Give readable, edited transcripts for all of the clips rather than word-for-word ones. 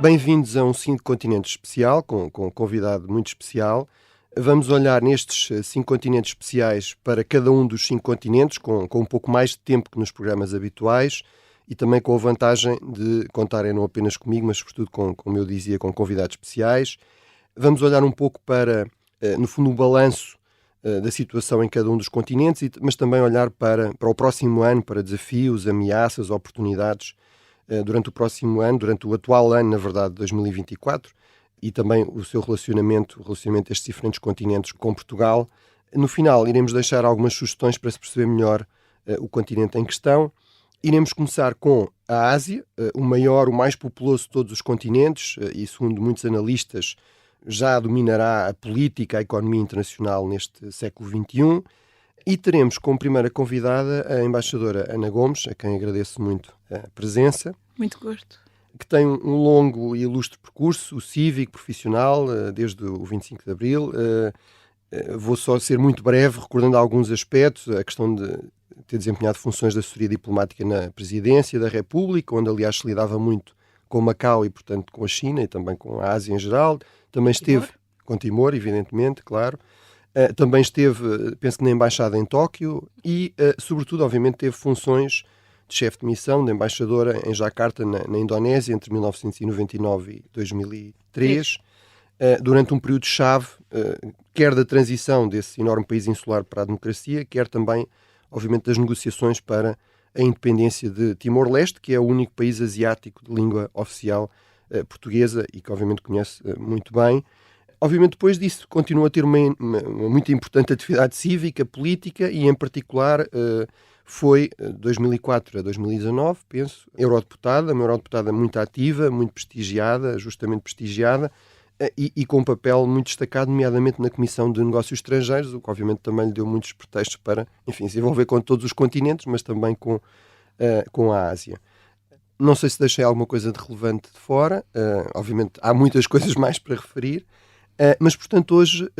Bem-vindos a um 5 continentes especial, com um convidado muito especial. Vamos olhar nestes 5 continentes especiais para cada um dos 5 continentes, com um pouco mais de tempo que nos programas habituais e também com a vantagem de contarem não apenas comigo, mas sobretudo, como eu dizia, com convidados especiais. Vamos olhar um pouco para, no fundo, o balanço da situação em cada um dos continentes, mas também olhar para o próximo ano, para desafios, ameaças, oportunidades durante o próximo ano, durante o atual ano, na verdade, 2024, e também o seu relacionamento destes diferentes continentes com Portugal. No final, iremos deixar algumas sugestões para se perceber melhor o continente em questão. Iremos começar com a Ásia, o maior, o mais populoso de todos os continentes, e segundo muitos analistas, já dominará a política, a economia internacional neste século XXI. E teremos como primeira convidada a embaixadora Ana Gomes, a quem agradeço muito a presença. Muito gosto. Que tem um longo e ilustre percurso cívico, profissional, desde o 25 de Abril. Vou só ser muito breve, recordando alguns aspectos. A questão de ter desempenhado funções de assessoria diplomática na Presidência da República, onde, aliás, se lidava muito com Macau e, portanto, com a China e também com a Ásia em geral. Também esteve com Timor, evidentemente, claro. Também esteve, penso que na Embaixada em Tóquio e, sobretudo, obviamente, teve funções de chefe de missão, de embaixadora em Jacarta, na Indonésia, entre 1999 e 2003, durante um período-chave, quer da transição desse enorme país insular para a democracia, quer também, obviamente, das negociações para a independência de Timor-Leste, que é o único país asiático de língua oficial portuguesa e que, obviamente, conhece muito bem. Obviamente, depois disso, continua a ter uma muito importante atividade cívica, política e, em particular, foi de 2004 a 2019, penso, eurodeputada, uma eurodeputada muito ativa, muito prestigiada, justamente prestigiada, e com um papel muito destacado, nomeadamente na Comissão de Negócios Estrangeiros, o que obviamente também lhe deu muitos pretextos para, enfim, se envolver com todos os continentes, mas também com a Ásia. Não sei se deixei alguma coisa de relevante de fora, obviamente há muitas coisas mais para referir, mas, portanto, hoje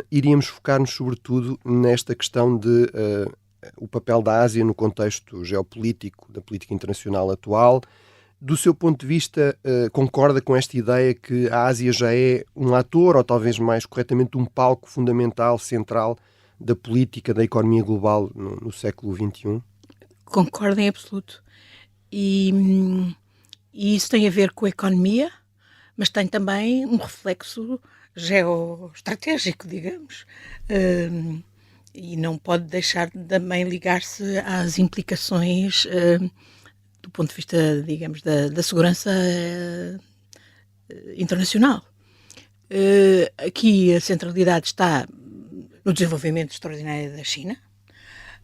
iríamos focar-nos sobretudo nesta questão de o papel da Ásia no contexto geopolítico da política internacional atual. Do seu ponto de vista, concorda com esta ideia que a Ásia já é um ator, ou talvez mais corretamente um palco fundamental, central da política, da economia global no século XXI? Concordo em absoluto. E isso tem a ver com a economia, mas tem também um reflexo geoestratégico, digamos, e não pode deixar de também ligar-se às implicações do ponto de vista, digamos, da segurança internacional. Aqui a centralidade está no desenvolvimento extraordinário da China,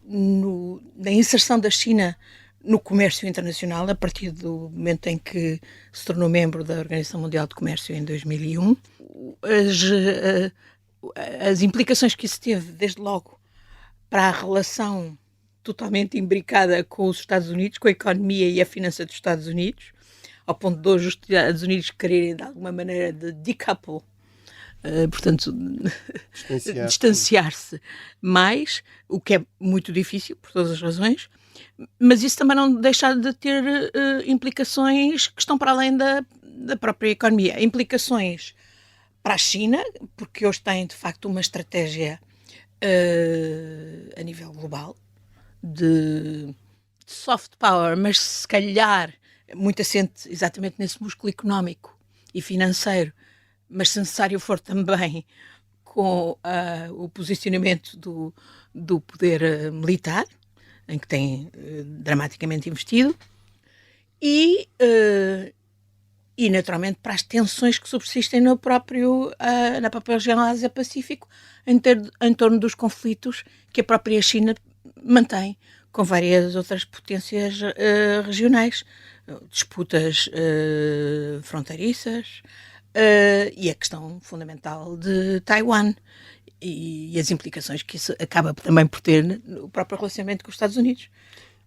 na inserção da China no comércio internacional, a partir do momento em que se tornou membro da Organização Mundial de Comércio em 2001. As implicações que isso teve, desde logo, para a relação totalmente imbricada com os Estados Unidos, com a economia e a finança dos Estados Unidos, ao ponto de hoje os Estados Unidos quererem, de alguma maneira, de decouple, portanto, distanciar-se mais, o que é muito difícil, por todas as razões, mas isso também não deixa de ter implicações que estão para além da própria economia. Implicações para a China, porque hoje tem, de facto, uma estratégia a nível global de soft power, mas se calhar muito assente exatamente nesse músculo económico e financeiro, mas se necessário for também com o posicionamento do poder militar, em que tem dramaticamente investido, e naturalmente para as tensões que subsistem na própria região Ásia-Pacífico em torno dos conflitos que a própria China mantém com várias outras potências regionais, disputas fronteiriças e a questão fundamental de Taiwan e as implicações que isso acaba também por ter no próprio relacionamento com os Estados Unidos.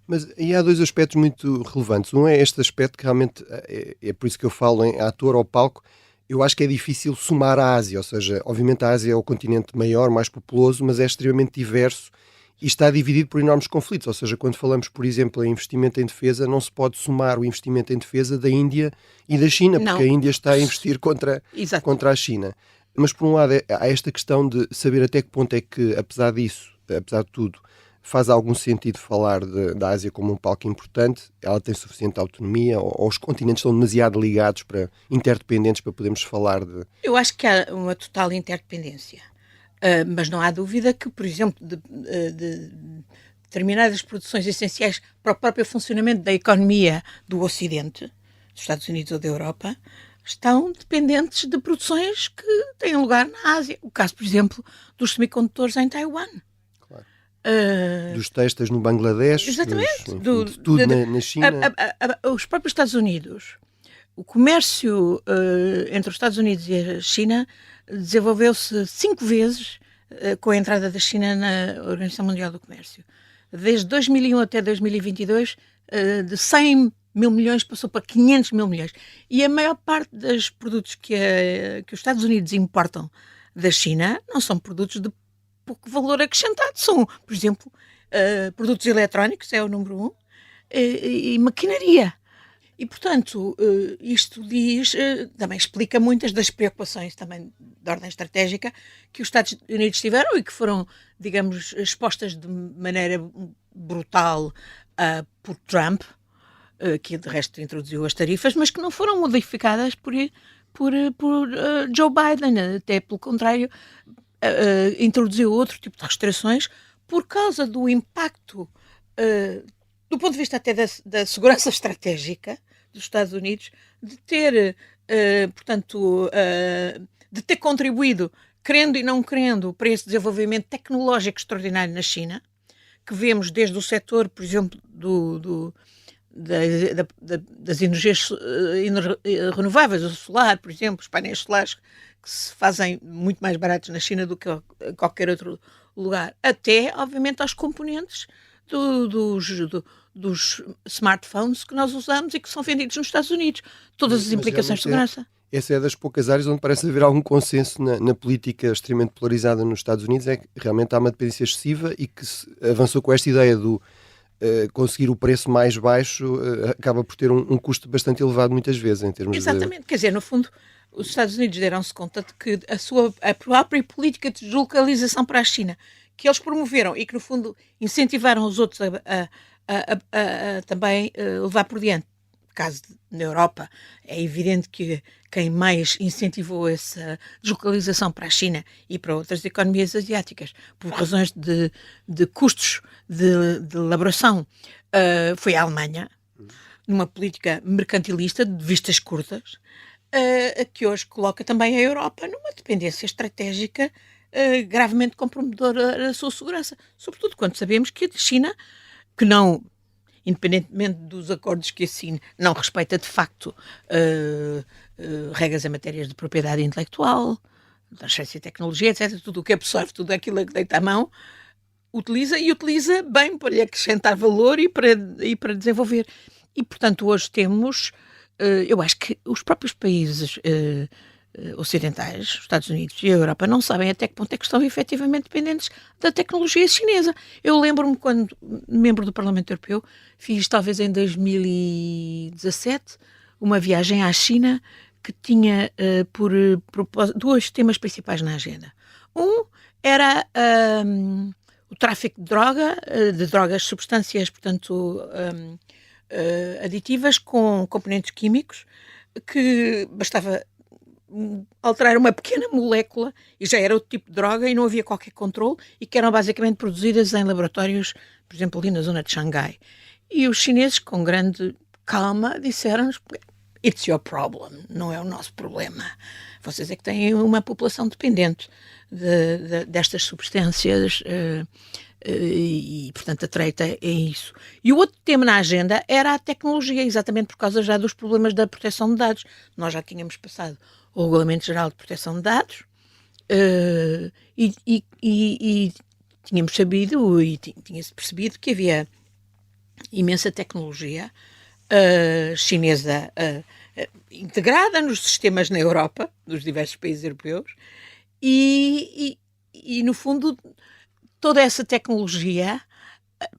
Mas aí há dois aspectos muito relevantes. Um é este aspecto que realmente é por isso que eu falo em ator ao palco. Eu acho que é difícil somar a Ásia, ou seja, obviamente a Ásia é o continente maior, mais populoso, mas é extremamente diverso E está dividido por enormes conflitos, ou seja, quando falamos, por exemplo, em investimento em defesa, não se pode somar o investimento em defesa da Índia e da China, porque Não. a Índia está a investir contra a China. Mas, por um lado, há esta questão de saber até que ponto é que, apesar disso, apesar de tudo, faz algum sentido falar da Ásia como um palco importante, ela tem suficiente autonomia, ou os continentes são demasiado ligados, interdependentes, para podermos falar de... Eu acho que há uma total interdependência. Mas não há dúvida que, por exemplo, de determinadas produções essenciais para o próprio funcionamento da economia do Ocidente, dos Estados Unidos ou da Europa, estão dependentes de produções que têm lugar na Ásia. O caso, por exemplo, dos semicondutores em Taiwan. Claro. Dos têxteis no Bangladesh, exatamente, de tudo na China. Os próprios Estados Unidos, o comércio entre os Estados Unidos e a China desenvolveu-se 5 vezes com a entrada da China na Organização Mundial do Comércio. Desde 2001 até 2022, de 100 mil milhões passou para 500 mil milhões. E a maior parte dos produtos que os Estados Unidos importam da China não são produtos de pouco valor acrescentado. São, por exemplo, produtos eletrónicos, é o número 1, e maquinaria. E, portanto, isto também explica muitas das preocupações também de ordem estratégica que os Estados Unidos tiveram e que foram, digamos, expostas de maneira brutal por Trump, que de resto introduziu as tarifas, mas que não foram modificadas por Joe Biden. Até pelo contrário, introduziu outro tipo de restrições por causa do impacto, do ponto de vista até da segurança estratégica dos Estados Unidos, de ter, de ter contribuído, querendo e não querendo, para esse desenvolvimento tecnológico extraordinário na China, que vemos desde o setor, por exemplo, das energias renováveis, o solar, por exemplo, os painéis solares, que se fazem muito mais baratos na China do que em qualquer outro lugar, até, obviamente, aos componentes dos smartphones que nós usamos e que são vendidos nos Estados Unidos. Todas as implicações de segurança. Essa é das poucas áreas onde parece haver algum consenso na política extremamente polarizada nos Estados Unidos, é que realmente há uma dependência excessiva e que se avançou com esta ideia do conseguir o preço mais baixo, acaba por ter um custo bastante elevado muitas vezes em termos Exatamente, quer dizer, no fundo, os Estados Unidos deram-se conta de que a própria política de deslocalização para a China, que eles promoveram e que, no fundo, incentivaram os outros a também levar por diante. No caso na Europa, é evidente que quem mais incentivou essa deslocalização para a China e para outras economias asiáticas, por razões de custos de elaboração, foi a Alemanha, numa política mercantilista de vistas curtas, que hoje coloca também a Europa numa dependência estratégica gravemente comprometedora da sua segurança. Sobretudo quando sabemos que a China, que não, independentemente dos acordos que assine, não respeita de facto regras em matérias de propriedade intelectual, transferência de tecnologia, etc. Tudo o que absorve, tudo aquilo que deita à mão, utiliza bem para lhe acrescentar valor e para desenvolver. E, portanto, hoje temos, eu acho que os próprios países ocidentais, os Estados Unidos e a Europa, não sabem até que ponto é que estão efetivamente dependentes da tecnologia chinesa. Eu lembro-me quando, membro do Parlamento Europeu, fiz talvez em 2017 uma viagem à China que tinha por propósito 2 temas principais na agenda. Um era o tráfico de drogas, substâncias, portanto, aditivas com componentes químicos, que bastava alterar uma pequena molécula e já era outro tipo de droga e não havia qualquer controle e que eram basicamente produzidas em laboratórios, por exemplo, ali na zona de Xangai. E os chineses, com grande calma, disseram-nos: "It's your problem, não é o nosso problema. Vocês é que têm uma população dependente destas substâncias e, portanto, a treta é isso." E o outro tema na agenda era a tecnologia, exatamente por causa já dos problemas da proteção de dados. Nós já tínhamos passado o Regulamento Geral de Proteção de Dados e tínhamos sabido e tinha-se percebido que havia imensa tecnologia chinesa integrada nos sistemas na Europa, dos diversos países europeus, e no fundo toda essa tecnologia,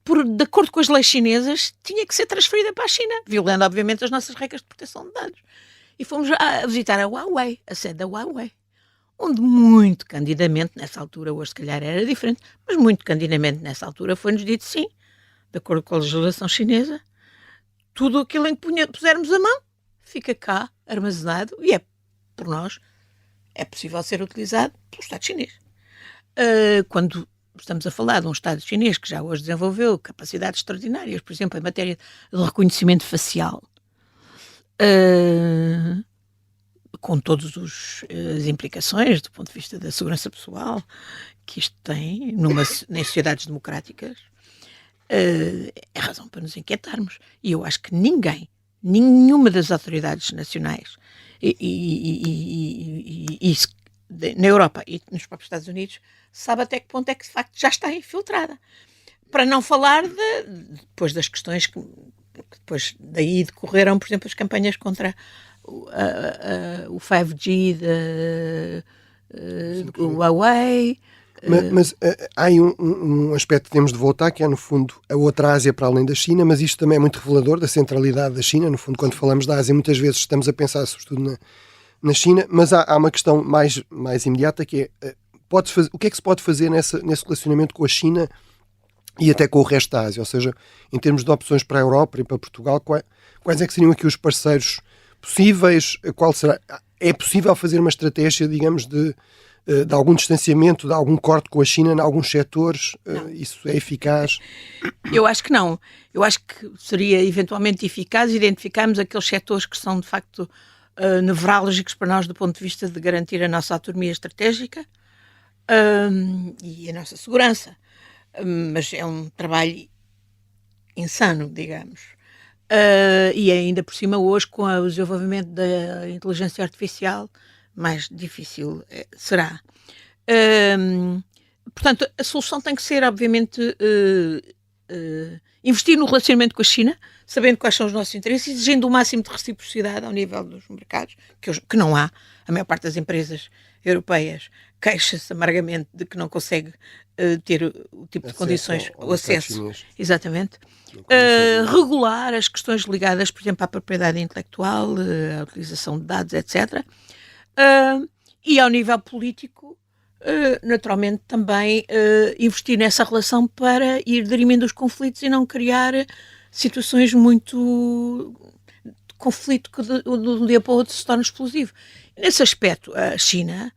de acordo com as leis chinesas, tinha que ser transferida para a China, violando, obviamente, as nossas regras de proteção de dados. E fomos a visitar a Huawei, a sede da Huawei, onde muito candidamente, nessa altura, hoje se calhar era diferente, mas muito candidamente nessa altura foi-nos dito sim, de acordo com a legislação chinesa, tudo aquilo em que pusermos a mão fica cá armazenado e por nós, é possível ser utilizado pelo Estado chinês. Quando estamos a falar de um Estado chinês que já hoje desenvolveu capacidades extraordinárias, por exemplo, em matéria de reconhecimento facial, com todas as implicações do ponto de vista da segurança pessoal que isto tem em sociedades democráticas, é razão para nos inquietarmos. E eu acho que nenhuma das autoridades nacionais na Europa e nos próprios Estados Unidos sabe até que ponto é que de facto já está infiltrada. Para não falar depois das questões que depois daí decorreram, por exemplo, as campanhas contra o 5G do Huawei. Mas há aí um aspecto que temos de voltar, que é, no fundo, a outra Ásia para além da China, mas isto também é muito revelador da centralidade da China. No fundo, quando falamos da Ásia, muitas vezes estamos a pensar sobretudo na China, mas há uma questão mais imediata, que é o que é que se pode fazer nesse relacionamento com a China e até com o resto da Ásia? Ou seja, em termos de opções para a Europa e para Portugal, quais é que seriam aqui os parceiros possíveis? É possível fazer uma estratégia, digamos, de algum distanciamento, de algum corte com a China em alguns setores? Isso é eficaz? Eu acho que não. Eu acho que seria eventualmente eficaz identificarmos aqueles setores que são de facto nevrálgicos para nós do ponto de vista de garantir a nossa autonomia estratégica e a nossa segurança. Mas é um trabalho insano, digamos. E ainda por cima hoje, com o desenvolvimento da inteligência artificial, mais difícil será. Portanto, a solução tem que ser, obviamente, investir no relacionamento com a China, sabendo quais são os nossos interesses, exigindo o máximo de reciprocidade ao nível dos mercados, que não há. A maior parte das empresas europeias queixa-se amargamente de que não consegue ter o tipo de condições, o acesso. Exatamente. Regular as questões ligadas, por exemplo, à propriedade intelectual, à utilização de dados, etc. E ao nível político, naturalmente também investir nessa relação para ir dirimindo os conflitos e não criar situações muito de conflito que de um dia para o outro se torna explosivo. Nesse aspecto, a China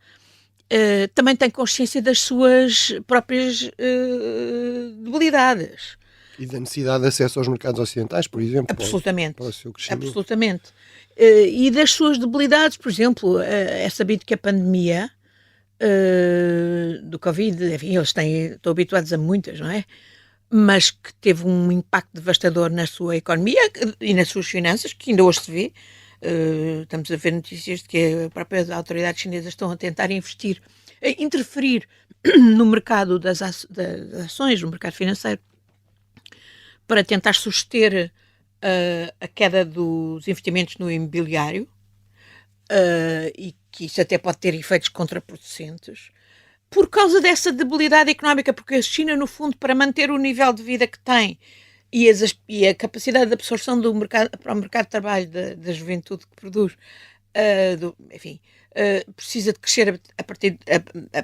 também tem consciência das suas próprias debilidades. E da necessidade de acesso aos mercados ocidentais, por exemplo. Absolutamente. Para o seu crescimento. Absolutamente. E das suas debilidades, por exemplo, é sabido que a pandemia do Covid, enfim, eles estão habituados a muitas, não é? Mas que teve um impacto devastador na sua economia e nas suas finanças, que ainda hoje se vê. Estamos a ver notícias de que as próprias autoridades chinesas estão a tentar interferir no mercado das ações, no mercado financeiro, para tentar suster a queda dos investimentos no imobiliário, e que isso até pode ter efeitos contraproducentes, por causa dessa debilidade económica, porque a China, no fundo, para manter o nível de vida que tem e a capacidade de absorção para o mercado de trabalho da juventude que produz, precisa de crescer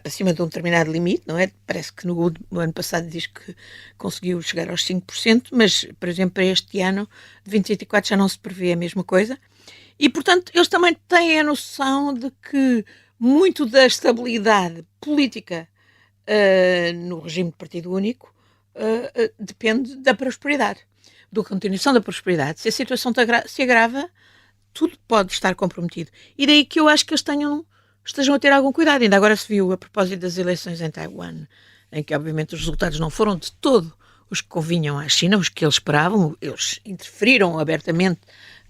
acima de um determinado limite, não é? Parece que no ano passado diz que conseguiu chegar aos 5%, mas, por exemplo, para este ano de 2024 já não se prevê a mesma coisa. E, portanto, eles também têm a noção de que muito da estabilidade política no regime de partido único depende da prosperidade, da continuação da prosperidade. Se a situação se agrava, tudo pode estar comprometido. E daí que eu acho que eles estejam a ter algum cuidado. Ainda agora se viu, a propósito das eleições em Taiwan, em que obviamente os resultados não foram de todo os que convinham à China, os que eles esperavam. Eles interferiram abertamente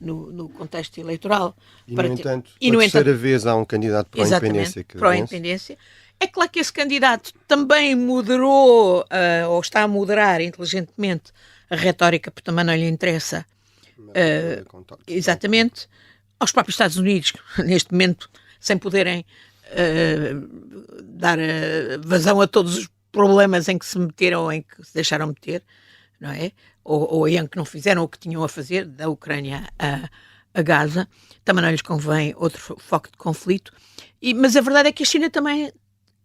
no contexto eleitoral. E, no entanto, pela terceira vez há um candidato para a independência. Pró-independência. É claro que esse candidato também moderou, ou está a moderar inteligentemente, a retórica, porque também não lhe interessa. Exatamente. Aos próprios Estados Unidos, neste momento, sem poderem dar vazão a todos os problemas em que se meteram ou em que se deixaram meter, não é? Ou em que não fizeram o que tinham a fazer, da Ucrânia a Gaza, também não lhes convém outro foco de conflito. Mas a verdade é que a China também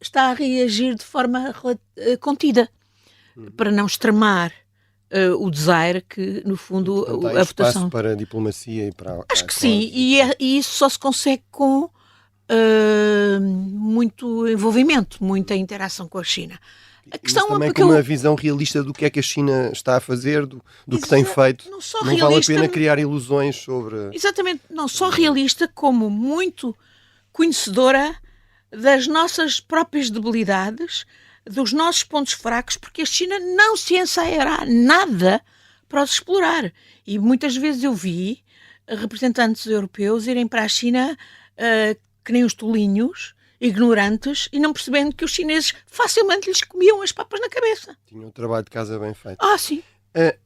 está a reagir de forma contida, para não extremar o desaire que, no fundo, Portanto, a há votação... espaço para a diplomacia e para... Acho que sim, e isso só se consegue com muito envolvimento, muita interação com a China. A questão também com uma visão realista do que é que a China está a fazer, do que tem feito. Não só não realista, vale a pena criar ilusões sobre... Exatamente, não só realista, como muito conhecedora das nossas próprias debilidades, dos nossos pontos fracos, porque a China não se ensaiará nada para os explorar. E muitas vezes eu vi representantes europeus irem para a China que nem os tolinhos, ignorantes, e não percebendo que os chineses facilmente lhes comiam as papas na cabeça. Tinham um trabalho de casa bem feito. Sim.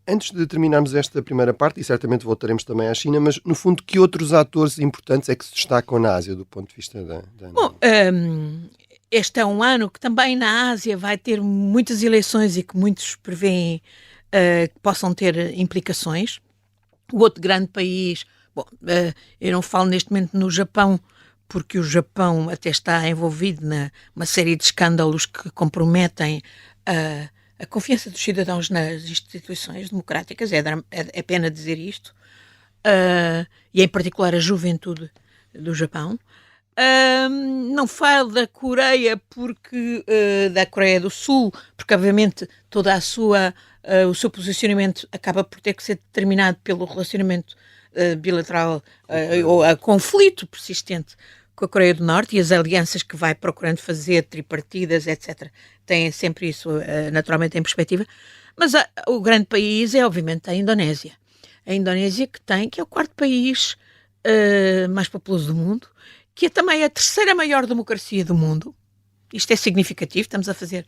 Antes de terminarmos esta primeira parte, e certamente voltaremos também à China, mas no fundo, que outros atores importantes é que se destacam na Ásia, do ponto de vista da... Bom, este é um ano que também na Ásia vai ter muitas eleições e que muitos prevêem que possam ter implicações. O outro grande país, bom, eu não falo neste momento no Japão, porque o Japão até está envolvido numa série de escândalos que comprometem a confiança dos cidadãos nas instituições democráticas, é pena dizer isto, e em particular a juventude do Japão. Não falo da Coreia da Coreia do Sul, porque obviamente todo o seu posicionamento acaba por ter que ser determinado pelo relacionamento bilateral ou a conflito persistente com a Coreia do Norte e as alianças que vai procurando fazer, tripartidas, etc. Têm sempre isso naturalmente em perspectiva. Mas o grande país é obviamente a Indonésia. A Indonésia que é o quarto país mais populoso do mundo, que é também a terceira maior democracia do mundo. Isto é significativo, estamos a fazer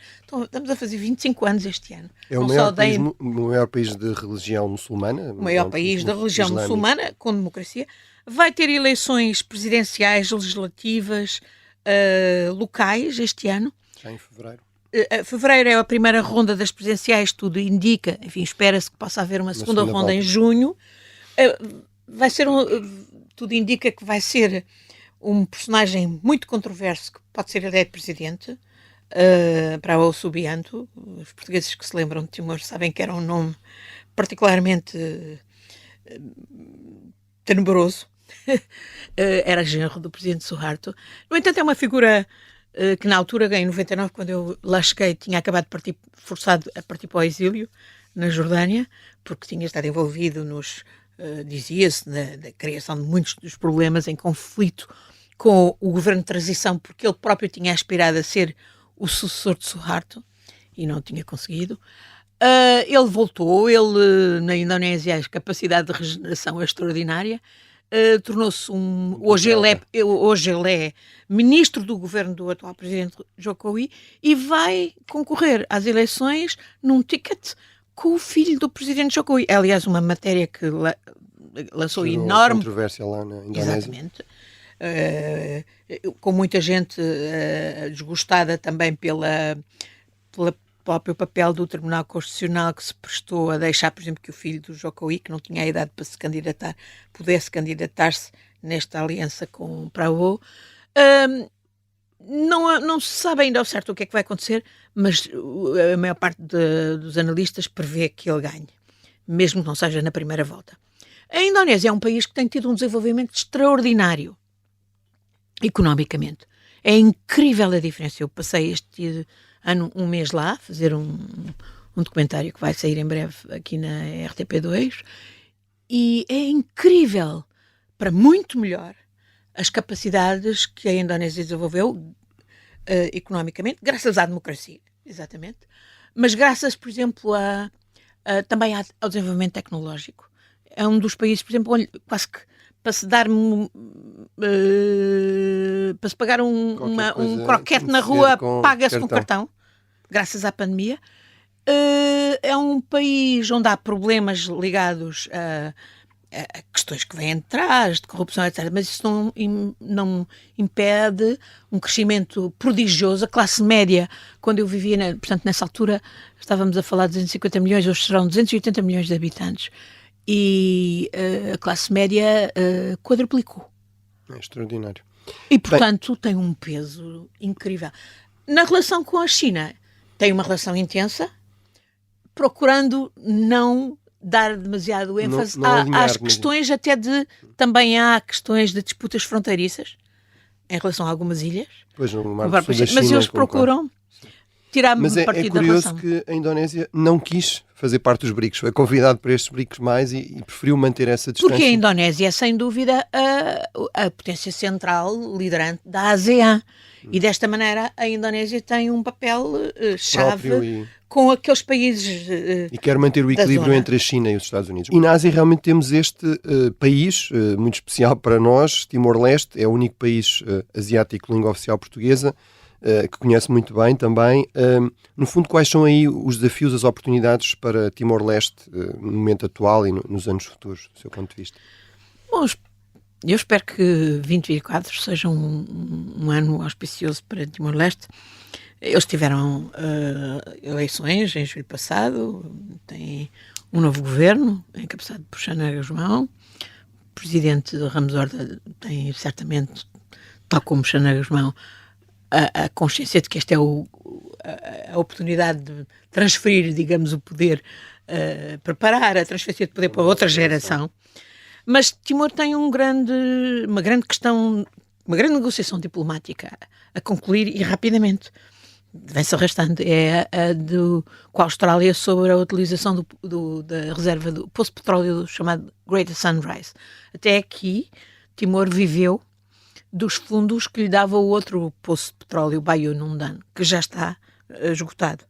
25 anos este ano. É o maior país de religião muçulmana? O maior país da religião muçulmana, com democracia. Vai ter eleições presidenciais, legislativas, locais este ano. Já em fevereiro. Fevereiro é a primeira ronda das presidenciais, tudo indica, enfim, espera-se que possa haver uma segunda ronda volta. Em junho. Tudo indica que vai ser um personagem muito controverso que pode ser eleito presidente, para o Subianto. Os portugueses que se lembram de Timor sabem que era um nome particularmente tenebroso. Era genro do presidente Suharto. No entanto, é uma figura que na altura, em 99, quando eu lá cheguei, tinha acabado de forçado a partir para o exílio na Jordânia, porque tinha estado envolvido dizia-se, na criação de muitos dos problemas em conflito com o governo de transição, porque ele próprio tinha aspirado a ser o sucessor de Suharto e não tinha conseguido. Ele voltou, na Indonésia a capacidade de regeneração é extraordinária, tornou-se hoje ele é ministro do governo do atual presidente Jokowi e vai concorrer às eleições num ticket com o filho do presidente Jokowi. É, aliás, uma matéria que lançou enorme controvérsia lá na Indonésia. Exatamente. Com muita gente desgostada também pelo próprio papel do Tribunal Constitucional, que se prestou a deixar, por exemplo, que o filho do Jokowi, que não tinha a idade para se candidatar, pudesse candidatar-se nesta aliança com o Prabowo. Não se sabe ainda ao certo o que é que vai acontecer, mas a maior parte dos analistas prevê que ele ganhe, mesmo que não seja na primeira volta. A Indonésia é um país que tem tido um desenvolvimento extraordinário economicamente. É incrível a diferença. Eu passei este ano um mês lá a fazer um documentário que vai sair em breve aqui na RTP2 e é incrível, para muito melhor, as capacidades que a Indonésia desenvolveu economicamente, graças à democracia, exatamente, mas graças, por exemplo, também ao desenvolvimento tecnológico. É um dos países, por exemplo, onde quase que para se dar para se pagar um croquete na rua, paga-se com cartão, graças à pandemia. É um país onde há problemas ligados questões que vêm de trás, de corrupção, etc. Mas isso não impede um crescimento prodigioso. A classe média, quando eu vivia, portanto, nessa altura, estávamos a falar de 250 milhões, hoje serão 280 milhões de habitantes. E a classe média quadruplicou. É extraordinário. E, portanto, tem um peso incrível. Na relação com a China, tem uma relação intensa, procurando não dar demasiado ênfase às questões também há questões de disputas fronteiriças em relação a algumas ilhas. Pois, no Mar do Sul da China, mas eles procuram tirar partido da relação. Mas é curioso que a Indonésia não quis fazer parte dos BRICS, foi convidado para estes BRICS mais e preferiu manter essa distância. Porque a Indonésia é, sem dúvida, a potência central liderante da ASEAN. E desta maneira a Indonésia tem um papel chave com aqueles países e quer manter o equilíbrio entre a China e os Estados Unidos. E na Ásia realmente temos este país muito especial para nós, Timor-Leste, é o único país asiático de língua oficial portuguesa, que conhece muito bem também. No fundo, quais são aí os desafios, as oportunidades para Timor-Leste no momento atual e nos anos futuros, do seu ponto de vista? Bom, eu espero que 2024 seja um ano auspicioso para Timor-Leste. Eles tiveram eleições em julho passado, tem um novo governo, encabeçado por Xanana Gusmão. O presidente Ramos Horta tem certamente, tal como Xanana Gusmão, a consciência de que esta é a oportunidade de transferir, digamos, o poder, preparar a transferência de poder para outra geração. Mas Timor tem uma grande questão, uma grande negociação diplomática a concluir e rapidamente. Vem-se arrastando. É com a Austrália sobre a utilização da reserva do poço de petróleo chamado Greater Sunrise. Até aqui, Timor viveu dos fundos que lhe dava o outro poço de petróleo, o Bayu-Undan, que já está esgotado.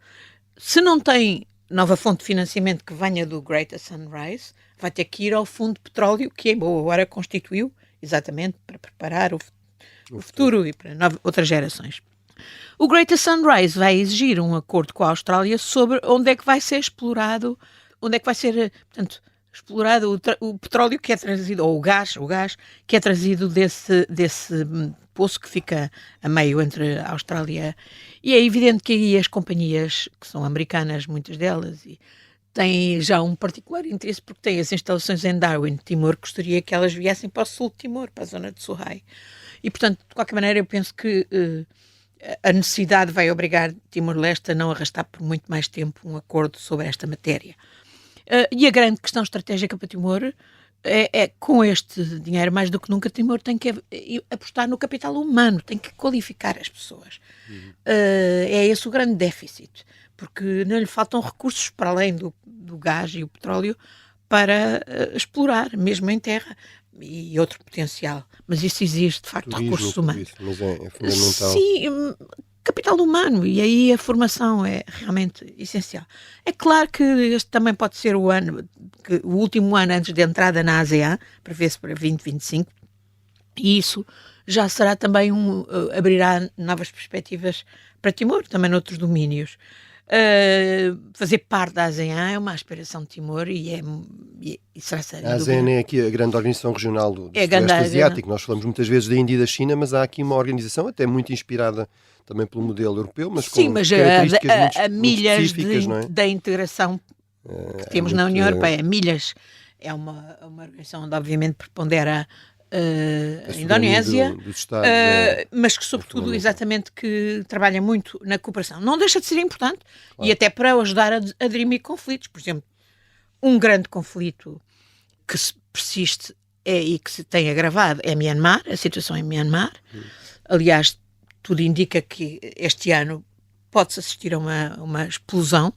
Se não tem nova fonte de financiamento que venha do Greater Sunrise, vai ter que ir ao fundo de petróleo que em boa hora constituiu, exatamente para preparar o futuro e para outras gerações. O Greater Sunrise vai exigir um acordo com a Austrália sobre onde é que vai ser explorado, explorado o petróleo que é trazido, ou o gás que é trazido desse poço que fica a meio entre a Austrália. E é evidente que aí as companhias, que são americanas, muitas delas, têm já um particular interesse porque têm as instalações em Darwin, Timor, gostaria que elas viessem para o sul de Timor, para a zona de Suhai. E, portanto, de qualquer maneira, eu penso que a necessidade vai obrigar Timor-Leste a não arrastar por muito mais tempo um acordo sobre esta matéria. E a grande questão estratégica para Timor é com este dinheiro, mais do que nunca, Timor tem que apostar no capital humano, tem que qualificar as pessoas. É esse o grande déficit, porque não lhe faltam recursos para além do gás e o petróleo para explorar, mesmo em terra, e outro potencial. Mas isso exige, de facto, recursos humanos. Mas é fundamental. Sim, capital humano, e aí a formação é realmente essencial. É claro que este também pode ser o último ano antes de entrada na ASEAN, para ver-se para 2025, e isso já será também abrirá novas perspectivas para Timor, também noutros domínios. Fazer parte da ASEAN é uma aspiração de Timor e será sério. A ASEAN é aqui a grande organização regional do Sudeste Asiático. Nós falamos muitas vezes da Índia e da China, mas há aqui uma organização até muito inspirada também pelo modelo europeu, mas com características muito específicas, não é? Da integração que temos na União Europeia. Milhas é uma organização onde obviamente prepondera a Indonésia, dos Estados, mas que sobretudo exatamente que trabalha muito na cooperação. Não deixa de ser importante, claro. E até para ajudar a dirimir conflitos. Por exemplo, um grande conflito que persiste e que se tem agravado é Myanmar, a situação em Myanmar. Aliás, tudo indica que este ano pode-se assistir a uma explosão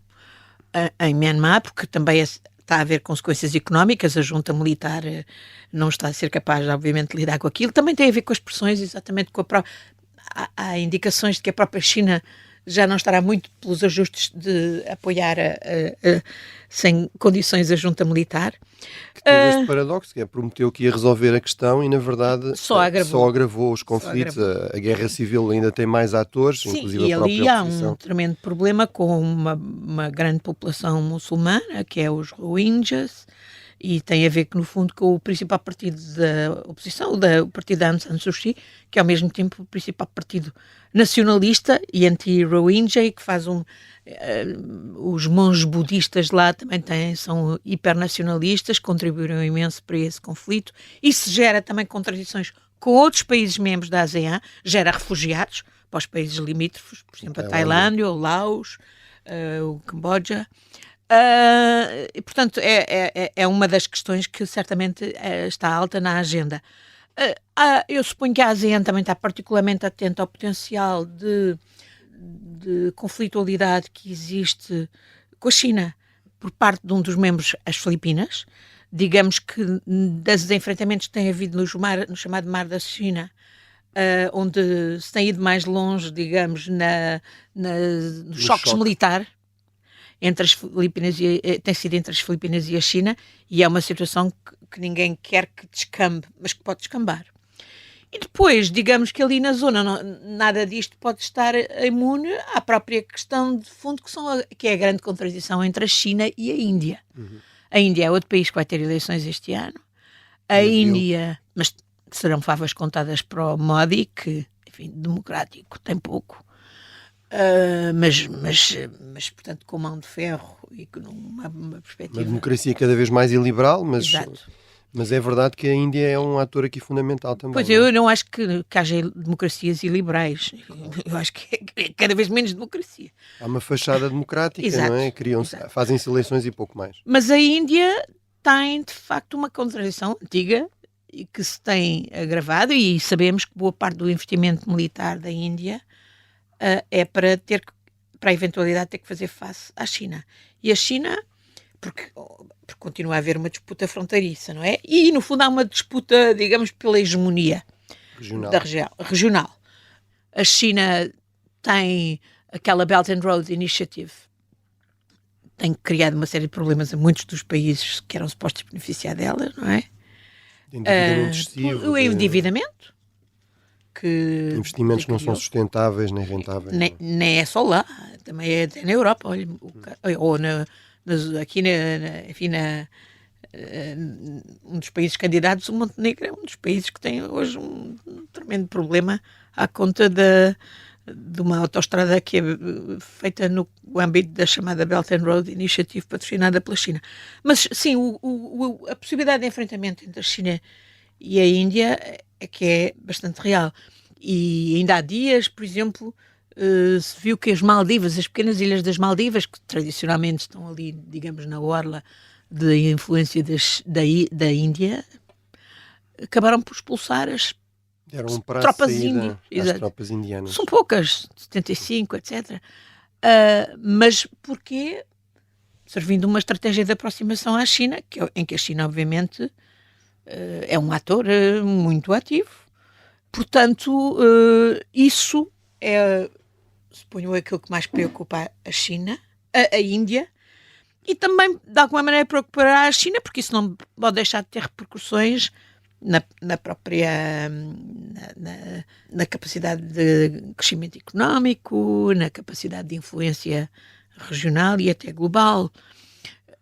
em Myanmar, porque também está a haver consequências económicas, a junta militar não está a ser capaz, obviamente, de lidar com aquilo. Também tem a ver com as pressões, exatamente com a própria... Há indicações de que a própria China já não estará muito pelos ajustes de apoiar sem condições a junta militar. Que teve este paradoxo, que é prometeu que ia resolver a questão e, na verdade, só agravou os conflitos. A guerra civil ainda tem mais atores, sim, inclusive e a própria ali oposição. Há um tremendo problema com uma grande população muçulmana, que é os Rohingyas, e tem a ver que, no fundo, com o principal partido da oposição, o partido da Aung San Suu Kyi, que é ao mesmo tempo o principal partido nacionalista e anti-Rohingya, que faz os monges budistas lá também são hipernacionalistas, contribuíram imenso para esse conflito. Isso gera também contradições com outros países membros da ASEAN, gera refugiados para os países limítrofes, por exemplo, a Tailândia, o Laos, o Camboja. E, portanto, é uma das questões que certamente está alta na agenda. Eu suponho que a ASEAN também está particularmente atenta ao potencial de conflitualidade que existe com a China por parte de um dos membros, as Filipinas. Digamos que desses enfrentamentos que tem havido no chamado Mar da China, onde se tem ido mais longe, digamos, nos choques militares entre as Filipinas tem sido entre as Filipinas e a China, e é uma situação que ninguém quer que descambe, mas que pode descambar. E depois, digamos que ali na zona nada disto pode estar imune à própria questão de fundo que é a grande contradição entre a China e a Índia. Uhum. A Índia é outro país que vai ter eleições este ano. A Índia, mas serão favas contadas para o Modi, que, enfim, democrático tem pouco. Mas, portanto, com mão de ferro e com uma perspectiva... Uma democracia cada vez mais iliberal, mas... Exato. Mas é verdade que a Índia é um ator aqui fundamental também. Pois, eu não acho que haja democracias iliberais. Eu acho que é cada vez menos democracia. Há uma fachada democrática, exato, não é? Fazem-se eleições e pouco mais. Mas a Índia tem, de facto, uma contradição antiga e que se tem agravado, e sabemos que boa parte do investimento militar da Índia é para a eventualidade de ter que fazer face à China. E a China... Porque continua a haver uma disputa fronteiriça, não é? E, no fundo, há uma disputa, digamos, pela hegemonia da região, regional. A China tem aquela Belt and Road Initiative, tem criado uma série de problemas a muitos dos países que eram supostos beneficiar dela, não é? Endividamento excessivo. O endividamento. Investimentos que não são sustentáveis nem rentáveis. Nem é só lá, também é até na Europa, olha, ou aqui um dos países candidatos, o Montenegro é um dos países que tem hoje um tremendo problema à conta de uma autoestrada que é feita no âmbito da chamada Belt and Road Initiative, patrocinada pela China. Mas sim, a possibilidade de enfrentamento entre a China e a Índia é que é bastante real. E ainda há dias, por exemplo, se viu que as Maldivas, as pequenas ilhas das Maldivas, que tradicionalmente estão ali, digamos, na orla de influência da Índia, acabaram por expulsar as tropas indianas. São poucas, 75, etc. Mas porquê? Servindo uma estratégia de aproximação à China, em que a China, obviamente, é um ator muito ativo. Portanto, isso é... suponho aquilo que mais preocupa a China, a Índia, e também, de alguma maneira, preocupará a China, porque isso não pode deixar de ter repercussões na própria na capacidade de crescimento económico, na capacidade de influência regional e até global.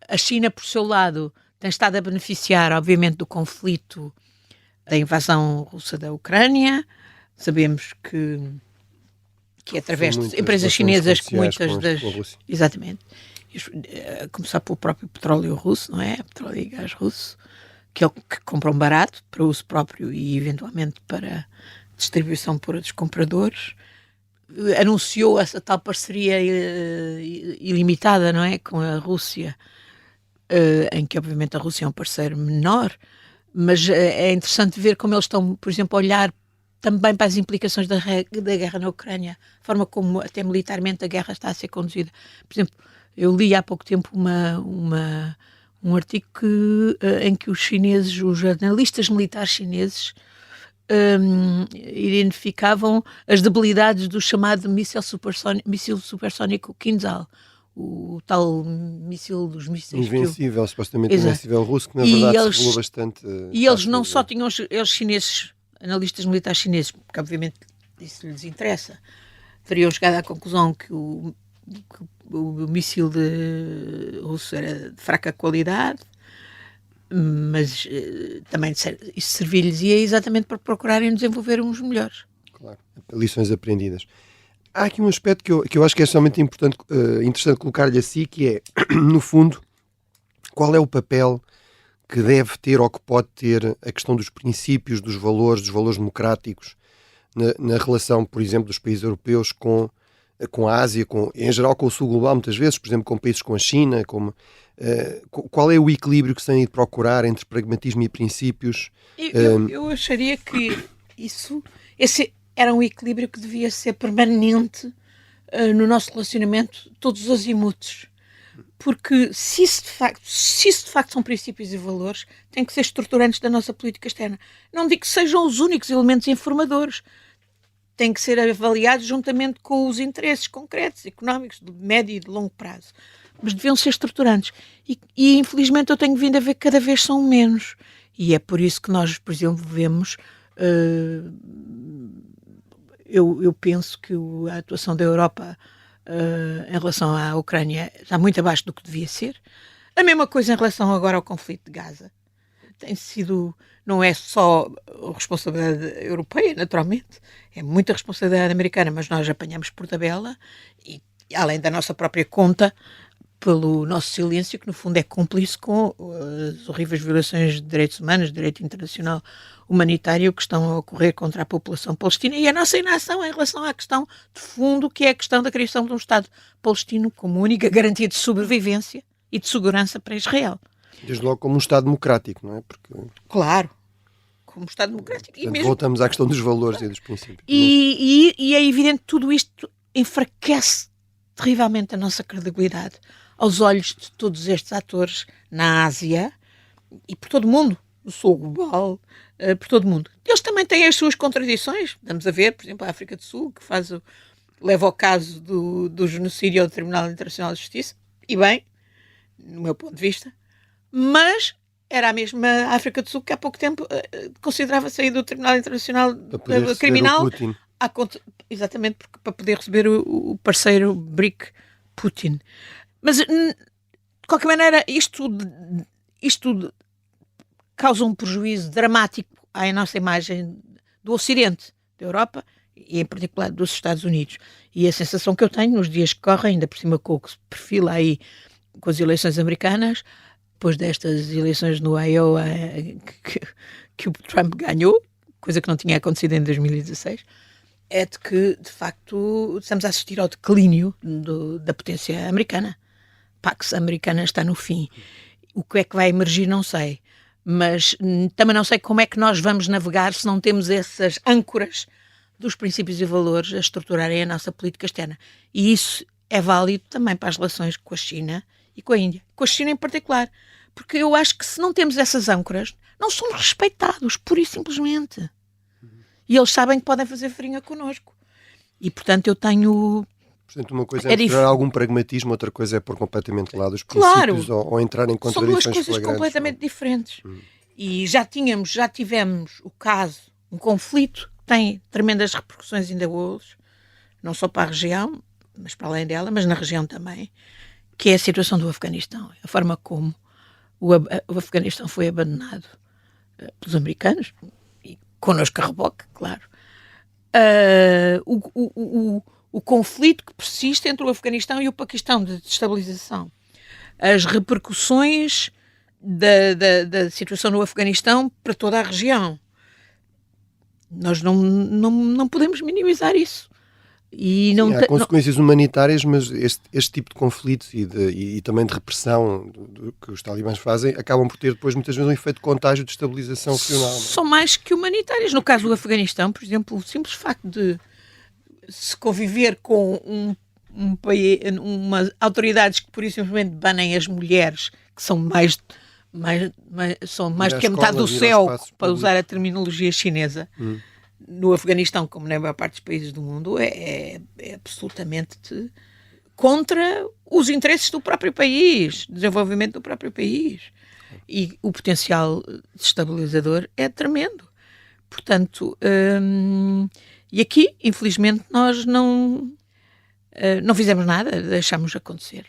A China, por seu lado, tem estado a beneficiar, obviamente, do conflito da invasão russa da Ucrânia. Sabemos que é através de empresas chinesas que muitas das... Exatamente. A começar pelo próprio petróleo russo, não é? Petróleo e gás russo, que compram barato para uso próprio e eventualmente para distribuição por outros compradores. Anunciou essa tal parceria ilimitada, não é? Com a Rússia, em que obviamente a Rússia é um parceiro menor, mas é interessante ver como eles estão, por exemplo, a olhar também para as implicações da guerra na Ucrânia, a forma como até militarmente a guerra está a ser conduzida. Por exemplo, eu li há pouco tempo um artigo em que os chineses, os analistas militares chineses, identificavam as debilidades do chamado míssil supersónico Kinzhal, o tal míssil dos mísseis invencível, supostamente invencível russo, que na verdade se revelou bastante... E eles não só tinham os chineses, analistas militares chineses, porque obviamente isso lhes interessa, teriam chegado à conclusão que o míssil russo era de fraca qualidade, mas também isso servir-lhes-ia exatamente para procurarem desenvolver uns melhores. Claro, lições aprendidas. Há aqui um aspecto que eu acho que é extremamente interessante colocar-lhe assim, que é, no fundo, qual é o papel que deve ter ou que pode ter a questão dos princípios, dos valores democráticos na relação, por exemplo, dos países europeus com a Ásia, em geral com o Sul global, muitas vezes, por exemplo, com países como a China, qual é o equilíbrio que se tem de procurar entre pragmatismo e princípios? Eu acharia que esse era um equilíbrio que devia ser permanente no nosso relacionamento, todos os azimutos. Porque se isso de facto são princípios e valores, têm que ser estruturantes da nossa política externa. Não digo que sejam os únicos elementos informadores. Têm que ser avaliados juntamente com os interesses concretos, económicos, de médio e de longo prazo. Mas deviam ser estruturantes. E infelizmente eu tenho vindo a ver que cada vez são menos. E é por isso que nós, por exemplo, vemos... Eu penso que a atuação da Europa em relação à Ucrânia está muito abaixo do que devia ser. A mesma coisa em relação agora ao conflito de Gaza. Tem sido, não é só responsabilidade europeia, naturalmente, é muita responsabilidade americana, mas nós apanhamos por tabela e além da nossa própria conta, pelo nosso silêncio, que no fundo é cúmplice com as horríveis violações de direitos humanos, de direito internacional humanitário que estão a ocorrer contra a população palestina e a nossa inação em relação à questão de fundo, que é a questão da criação de um Estado palestino como única garantia de sobrevivência e de segurança para Israel. Desde logo como um Estado democrático, não é? Claro, como um Estado democrático. Portanto, voltamos à questão dos valores e dos princípios. E é evidente que tudo isto enfraquece terrivelmente a nossa credibilidade aos olhos de todos estes atores na Ásia e por todo o mundo, no Sul global, por todo o mundo. Eles também têm as suas contradições. Vamos a ver, por exemplo, a África do Sul, que leva ao caso do genocídio ao Tribunal Internacional de Justiça, e bem, no meu ponto de vista, mas era a mesma África do Sul que há pouco tempo considerava sair do Tribunal Internacional Criminal exatamente para poder receber o parceiro BRIC Putin. Mas, de qualquer maneira, isto causa um prejuízo dramático à nossa imagem do Ocidente, da Europa e, em particular, dos Estados Unidos. E a sensação que eu tenho nos dias que correm, ainda por cima com o que se perfila aí com as eleições americanas, depois destas eleições no Iowa que o Trump ganhou, coisa que não tinha acontecido em 2016, é de que, de facto, estamos a assistir ao declínio da potência americana. A Pax Americana está no fim. O que é que vai emergir, não sei. Mas também não sei como é que nós vamos navegar se não temos essas âncoras dos princípios e valores a estruturarem a nossa política externa. E isso é válido também para as relações com a China e com a Índia. Com a China em particular. Porque eu acho que se não temos essas âncoras, não somos respeitados, pura e simplesmente. E eles sabem que podem fazer farinha connosco. E, portanto, eu tenho... Portanto, uma coisa é mostrar algum pragmatismo, outra coisa é pôr completamente de lado os princípios, claro, ou entrar em contradições flagrantes. São duas coisas completamente diferentes. E já tivemos o caso, um conflito que tem tremendas repercussões ainda hoje, não só para a região, mas para além dela, mas na região também, que é a situação do Afeganistão. A forma como o Afeganistão foi abandonado pelos americanos, e connosco a reboque, claro. O conflito que persiste entre o Afeganistão e o Paquistão de destabilização. As repercussões da situação no Afeganistão para toda a região. Nós não podemos minimizar isso. E não há consequências humanitárias, mas este tipo de conflitos e também de repressão que os talibãs fazem acabam por ter depois muitas vezes um efeito de contágio de estabilização regional. São mais que humanitárias. No caso do Afeganistão, por exemplo, o simples facto de se conviver com autoridades que por isso simplesmente banem as mulheres, que são mais do que a metade do céu, para usar a terminologia chinesa, no Afeganistão, como na maior parte dos países do mundo, é absolutamente contra os interesses do próprio país, desenvolvimento do próprio país. E o potencial destabilizador é tremendo. Portanto, e aqui, infelizmente, nós não fizemos nada, deixámos acontecer.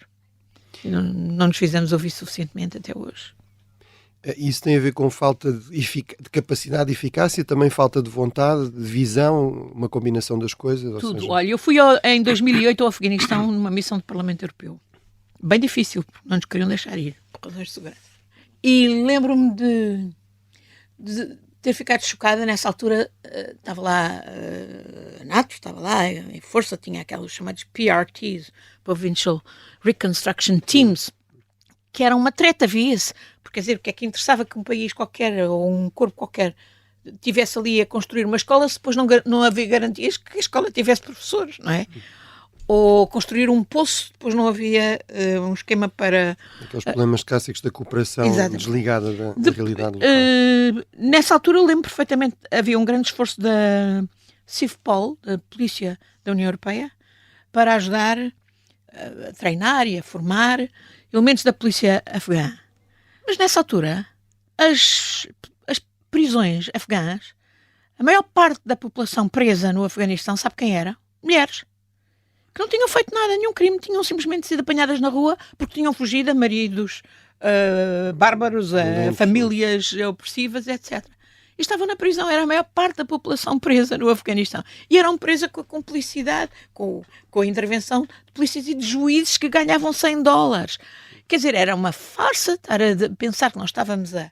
Não nos fizemos ouvir suficientemente até hoje. Isso tem a ver com falta de capacidade de eficácia, também falta de vontade, de visão, uma combinação das coisas? Ou Tudo. seja... Olha, eu fui em 2008 ao Afeganistão numa missão do Parlamento Europeu. Bem difícil, porque não nos queriam deixar ir, por razões de segurança. E lembro-me de ter ficado chocada. Nessa altura estava lá a NATO, estava lá em força, tinha aqueles chamados PRTs, Provincial Reconstruction Teams, que era uma treta, via-se. Porque, quer dizer, o que é que interessava que um país qualquer ou um corpo qualquer tivesse ali a construir uma escola se depois não havia garantias que a escola tivesse professores, não é? Ou construir um poço, depois não havia um esquema para... Aqueles problemas clássicos da cooperação desligada da realidade local. Nessa altura eu lembro perfeitamente, havia um grande esforço da CIVPOL, da Polícia da União Europeia, para ajudar a treinar e a formar elementos da polícia afegã. Mas nessa altura, as prisões afegãs, a maior parte da população presa no Afeganistão, sabe quem era? Mulheres. Que não tinham feito nada, nenhum crime, tinham simplesmente sido apanhadas na rua porque tinham fugido a maridos bárbaros, a famílias opressivas, etc. E estavam na prisão, era a maior parte da população presa no Afeganistão. E eram presas com a cumplicidade, com a intervenção de polícias e de juízes que ganhavam $100. Quer dizer, era uma farsa estar a pensar que nós estávamos a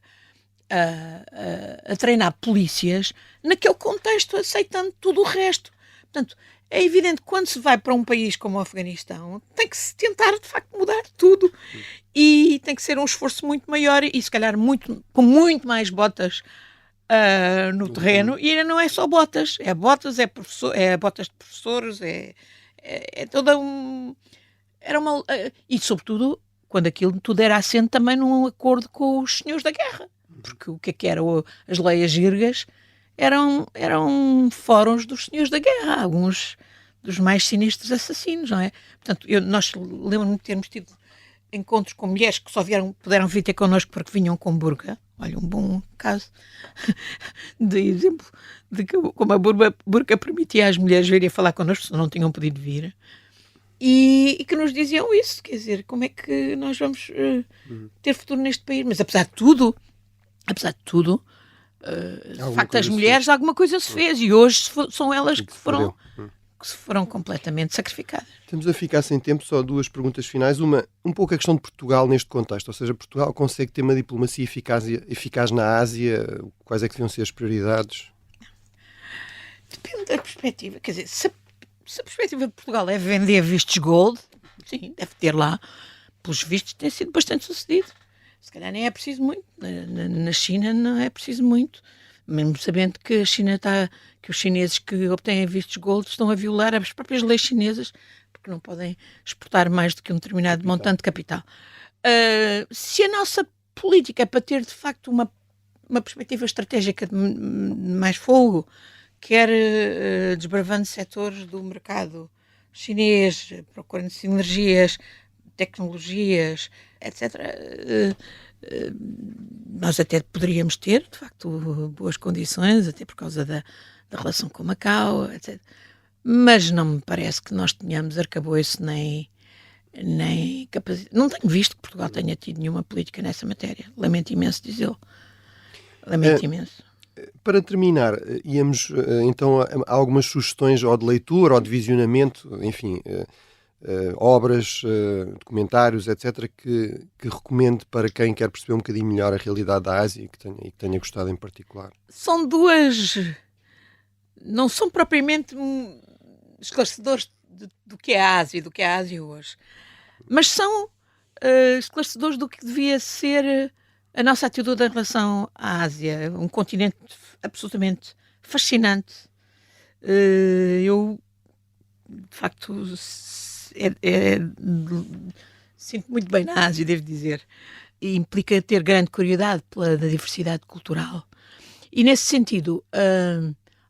treinar polícias naquele contexto, aceitando tudo o resto. Portanto, é evidente que quando se vai para um país como o Afeganistão, tem que se tentar, de facto, mudar tudo. E tem que ser um esforço muito maior e, se calhar, com muito mais botas no terreno. E não é só botas. É botas, é botas de professores, é toda um... e, sobretudo, quando aquilo tudo era assente também num acordo com os senhores da guerra. Porque o que é que eram as leias jirgas? Eram fóruns dos senhores da guerra, alguns dos mais sinistros assassinos, não é? Portanto, nós lembro-me de termos tido encontros com mulheres que só puderam vir ter connosco porque vinham com burca. Olha, um bom caso de exemplo de como a burca permitia às mulheres virem falar connosco, se não tinham podido vir. E que nos diziam isso, quer dizer, como é que nós vamos ter futuro neste país? Mas apesar de tudo, de facto, as mulheres, alguma coisa se fez e hoje são elas que foram completamente sacrificadas. Estamos a ficar sem tempo, só duas perguntas finais. Uma, um pouco a questão de Portugal neste contexto, ou seja, Portugal consegue ter uma diplomacia eficaz na Ásia? Quais é que deviam ser as prioridades? Depende da perspectiva, quer dizer, se a perspectiva de Portugal é vender vistos gold, sim, deve ter lá, pelos vistos tem sido bastante sucedido. Se calhar nem é preciso muito. Na China não é preciso muito. Mesmo sabendo que a China que os chineses que obtêm vistos gold estão a violar as próprias leis chinesas, porque não podem exportar mais do que um determinado montante de capital. Se a nossa política é para ter, de facto, uma perspectiva estratégica de mais fogo, quer desbravando setores do mercado chinês, procurando sinergias, tecnologias, etc., nós até poderíamos ter, de facto, boas condições, até por causa da relação com Macau, etc. Mas não me parece que nós tenhamos arcabouço nem capacidade. Não tenho visto que Portugal tenha tido nenhuma política nessa matéria. Lamento imenso dizê-lo. Lamento imenso. Para terminar, íamos então a algumas sugestões ou de leitura ou de visionamento, enfim... obras, documentários, etc., que recomendo para quem quer perceber um bocadinho melhor a realidade da Ásia e que tenha gostado em particular? São duas... Não são propriamente esclarecedores do que é a Ásia e do que é a Ásia hoje, mas são esclarecedores do que devia ser a nossa atitude em relação à Ásia. Um continente absolutamente fascinante. Eu, de facto... sinto muito bem na Ásia, devo dizer, e implica ter grande curiosidade pela diversidade cultural. E nesse sentido,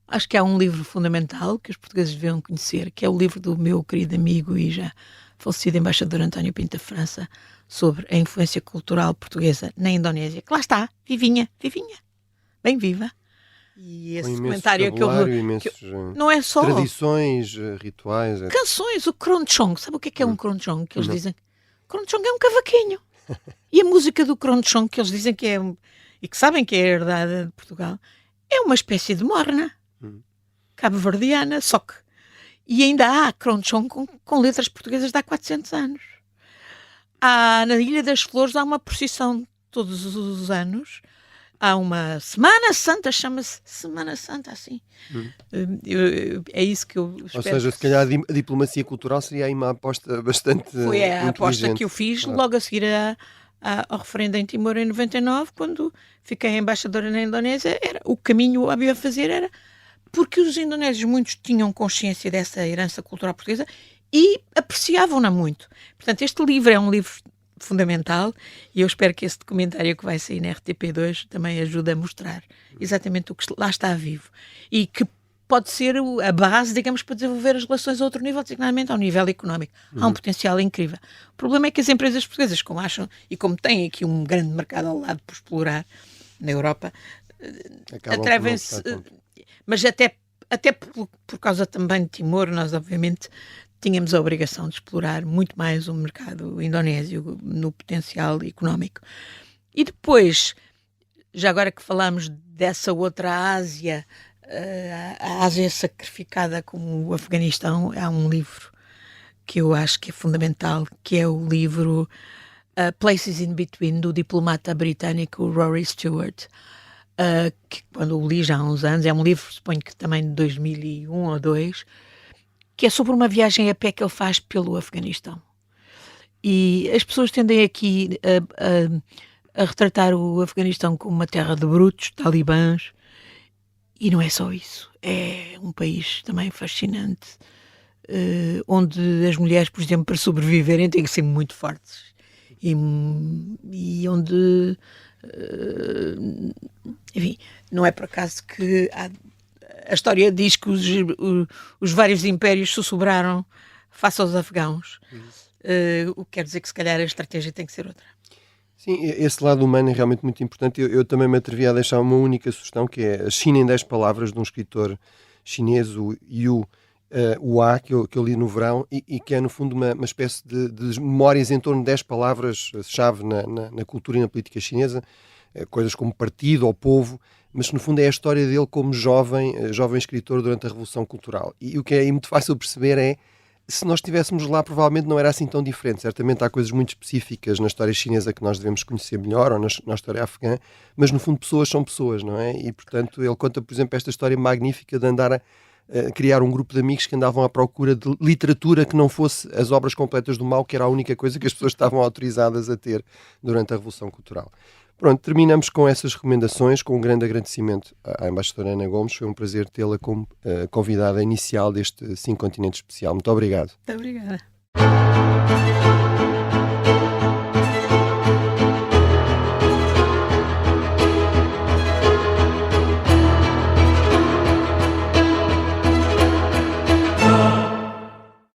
acho que há um livro fundamental que os portugueses deviam conhecer, que é o livro do meu querido amigo e já falecido embaixador António Pinto da França, sobre a influência cultural portuguesa na Indonésia, que lá está, vivinha, bem viva. E esse comentário que eu não é só tradições, rituais, canções, o Kronchong. Sabe o que é um Kronchong? Que eles dizem Kronchong é um cavaquinho. E a música do Cronchon, que eles dizem que é, e que sabem que é herdada de Portugal, é uma espécie de morna cabo-verdiana, só que... E ainda há Cronchon com letras portuguesas de há 400 anos. Na Ilha das Flores há uma procissão todos os anos. Há uma Semana Santa, chama-se Semana Santa, assim. É isso que eu espero. Ou seja, se calhar a diplomacia cultural seria aí uma aposta bastante Foi a aposta que eu fiz Claro. logo a seguir ao referendo em Timor em 99, quando fiquei embaixadora na Indonésia. O caminho a fazer era... Porque os indonésios, muitos tinham consciência dessa herança cultural portuguesa e apreciavam-na muito. Portanto, este livro é um livro fundamental e eu espero que esse documentário que vai sair na RTP2 também ajude a mostrar exatamente o que lá está vivo. E que pode ser a base, digamos, para desenvolver as relações a outro nível, designadamente ao nível económico. Há um potencial incrível. O problema é que as empresas portuguesas, como acham, e como têm aqui um grande mercado ao lado por explorar na Europa, atrevem-se... Mas até por causa também de Timor, nós obviamente tínhamos a obrigação de explorar muito mais o mercado indonésio no potencial económico. E depois, já agora que falamos dessa outra Ásia, a Ásia sacrificada como o Afeganistão, há um livro que eu acho que é fundamental, que é o livro Places in Between, do diplomata britânico Rory Stewart. Que quando o li já há uns anos, é um livro, suponho que também de 2001 ou 2002, que é sobre uma viagem a pé que ele faz pelo Afeganistão. E as pessoas tendem aqui a retratar o Afeganistão como uma terra de brutos, talibãs, e não é só isso. É um país também fascinante, onde as mulheres, por exemplo, para sobreviverem têm que ser muito fortes. E onde... enfim, não é por acaso que a história diz que os vários impérios sussurraram face aos afegãos. O que quer dizer que se calhar a estratégia tem que ser outra. Sim, esse lado humano é realmente muito importante. Eu também me atrevi a deixar uma única sugestão, que é A China em 10 Palavras, de um escritor chinês, o Yu Hua, que eu li no verão, e que é no fundo uma espécie de memórias em torno de 10 palavras-chave na cultura e na política chinesa, coisas como partido ou povo, mas no fundo é a história dele como jovem escritor durante a Revolução Cultural. E o que é muito fácil perceber é, se nós estivéssemos lá, provavelmente não era assim tão diferente. Certamente há coisas muito específicas na história chinesa que nós devemos conhecer melhor, ou na história afegã, mas no fundo pessoas são pessoas, não é? E portanto ele conta, por exemplo, esta história magnífica de andar a criar um grupo de amigos que andavam à procura de literatura que não fosse as obras completas do Mao, que era a única coisa que as pessoas estavam autorizadas a ter durante a Revolução Cultural. Pronto, terminamos com essas recomendações, com um grande agradecimento à embaixadora Ana Gomes. Foi um prazer tê-la como convidada inicial deste 5 Continentes especial. Muito obrigado. Muito obrigada.